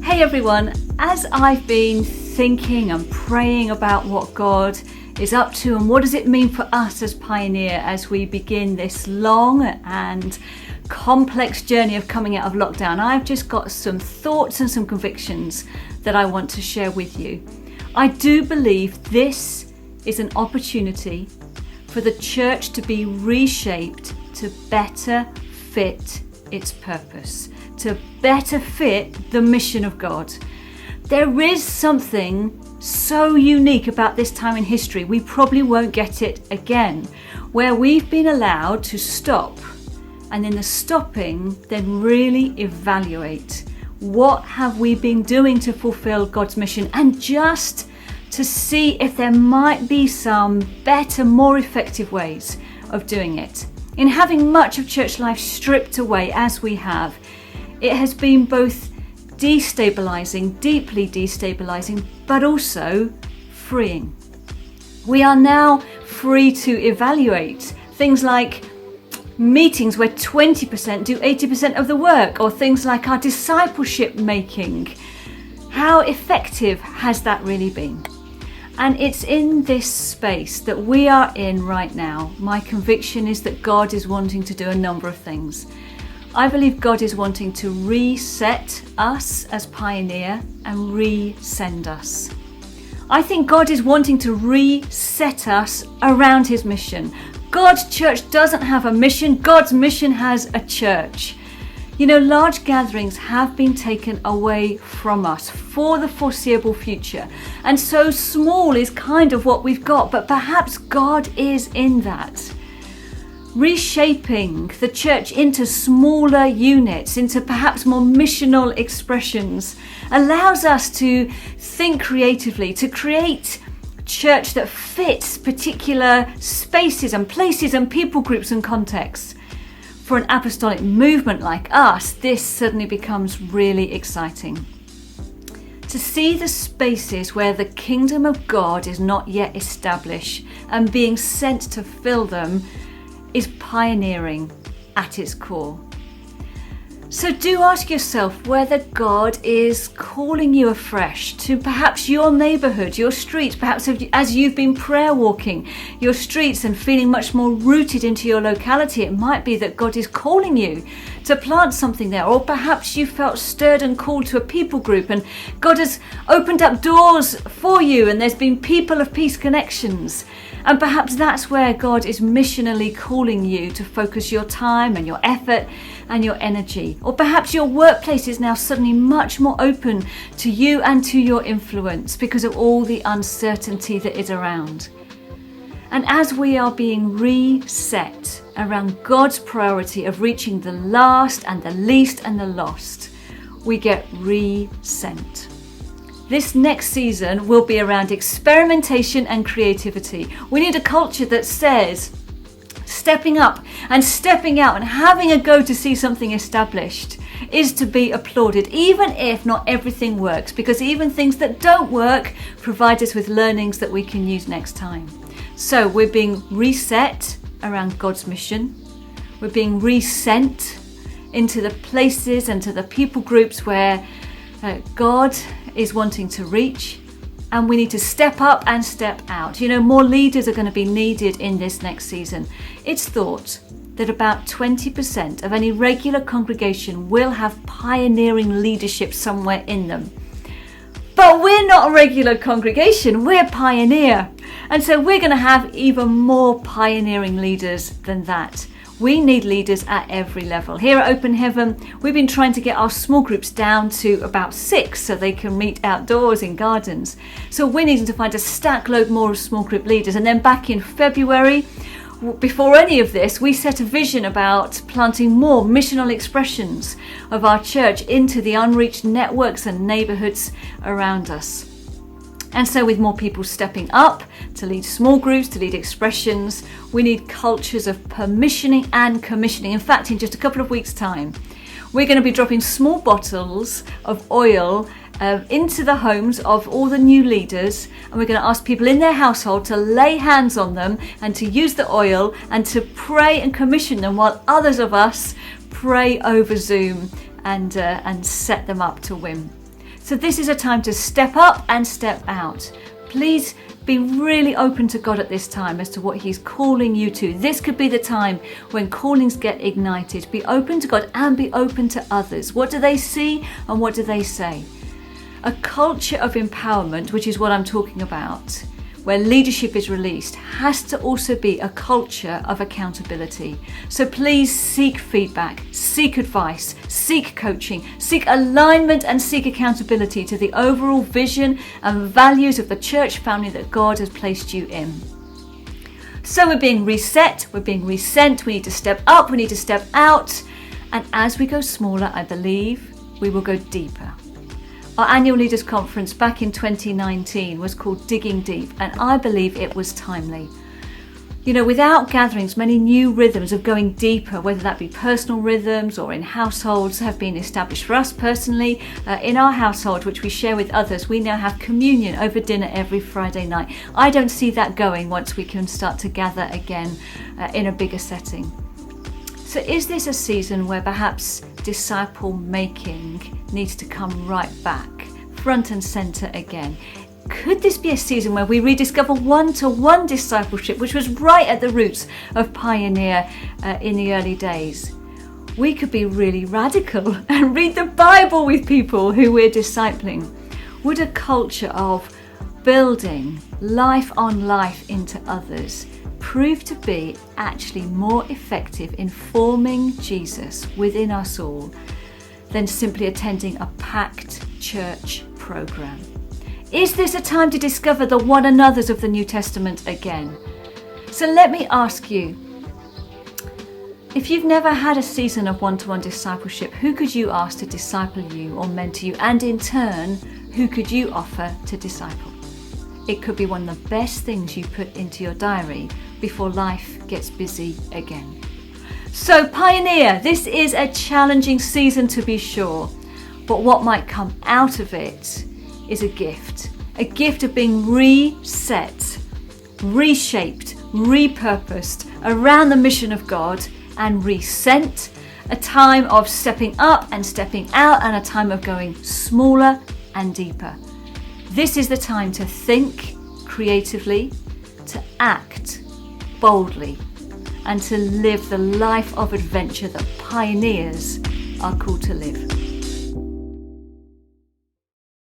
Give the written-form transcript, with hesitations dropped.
Hey everyone, as I've been thinking and praying about what God is up to and what does it mean for us as Pioneer as we begin this long and complex journey of coming out of lockdown, I've just got some thoughts and some convictions that I want to share with you. I do believe this is an opportunity for the church to be reshaped to better fit its purpose, to better fit the mission of God. There is something so unique about this time in history, we probably won't get it again, where we've been allowed to stop and in the stopping then really evaluate what have we been doing to fulfill God's mission, and just to see if there might be some better, more effective ways of doing it. In having much of church life stripped away as we have, it has been both destabilizing, deeply destabilizing, but also freeing. We are now free to evaluate things like meetings where 20% do 80% of the work, or things like our discipleship making. How effective has that really been? And it's in this space that we are in right now. My conviction is that God is wanting to do a number of things. I believe God is wanting to reset us as Pioneer and resend us. I think God is wanting to reset us around his mission. God's church doesn't have a mission. God's mission has a church. You know, large gatherings have been taken away from us for the foreseeable future. And so small is kind of what we've got, but perhaps God is in that. Reshaping the church into smaller units, into perhaps more missional expressions, allows us to think creatively, to create church that fits particular spaces and places and people groups and contexts. For an apostolic movement like us, this suddenly becomes really exciting. To see the spaces where the kingdom of God is not yet established and being sent to fill them is pioneering at its core. So do ask yourself whether God is calling you afresh to perhaps your neighbourhood, your streets, perhaps as you've been prayer walking your streets and feeling much more rooted into your locality. It might be that God is calling you to plant something there, or perhaps you felt stirred and called to a people group and God has opened up doors for you and there's been people of peace connections. And perhaps that's where God is missionally calling you to focus your time and your effort and your energy. Or perhaps your workplace is now suddenly much more open to you and to your influence because of all the uncertainty that is around. And as we are being reset around God's priority of reaching the last and the least and the lost, we get resent. This next season will be around experimentation and creativity. We need a culture that says stepping up and stepping out and having a go to see something established is to be applauded, even if not everything works, because even things that don't work provide us with learnings that we can use next time. So we're being reset around God's mission. We're being resent into the places and to the people groups where God is wanting to reach, and we need to step up and step out. You know, more leaders are going to be needed in this next season. It's thought that about 20% of any regular congregation will have pioneering leadership somewhere in them. But we're not a regular congregation, we're Pioneer. And so we're going to have even more pioneering leaders than that. We need leaders at every level. Here at Open Heaven, we've been trying to get our small groups down to about 6 so they can meet outdoors in gardens. So we're needing to find a stack load more of small group leaders. And then back in February, before any of this, we set a vision about planting more missional expressions of our church into the unreached networks and neighbourhoods around us. And so with more people stepping up to lead small groups, to lead expressions, we need cultures of permissioning and commissioning. In fact, in just a couple of weeks' time, we're going to be dropping small bottles of oil into the homes of all the new leaders, and we're going to ask people in their household to lay hands on them and to use the oil and to pray and commission them while others of us pray over Zoom and set them up to win. So this is a time to step up and step out. Please be really open to God at this time as to what He's calling you to. This could be the time when callings get ignited. Be open to God and be open to others. What do they see and what do they say? A culture of empowerment, which is what I'm talking about, where leadership is released, has to also be a culture of accountability. So please seek feedback, seek advice, seek coaching, seek alignment and seek accountability to the overall vision and values of the church family that God has placed you in. So we're being reset, we're being resent, we need to step up, we need to step out. And as we go smaller, I believe we will go deeper. Our annual Leaders Conference back in 2019 was called Digging Deep, and I believe it was timely. You know, without gatherings, many new rhythms of going deeper, whether that be personal rhythms or in households, have been established. For us personally, in our household, which we share with others, we now have communion over dinner every Friday night. I don't see that going once we can start to gather again in a bigger setting. So is this a season where perhaps disciple making needs to come right back, front and centre again? Could this be a season where we rediscover one-to-one discipleship, which was right at the roots of Pioneer in the early days? We could be really radical and read the Bible with people who we're discipling. Would a culture of building life on life into others prove to be actually more effective in forming Jesus within us all than simply attending a packed church program? Is this a time to discover the one another's of the New Testament again? So let me ask you, if you've never had a season of one-to-one discipleship, who could you ask to disciple you or mentor you? And in turn, who could you offer to disciple? It could be one of the best things you put into your diary before life gets busy again. So Pioneer, this is a challenging season to be sure, but what might come out of it is a gift of being reset, reshaped, repurposed around the mission of God and resent, a time of stepping up and stepping out and a time of going smaller and deeper. This is the time to think creatively, to act boldly, and to live the life of adventure that pioneers are called to live.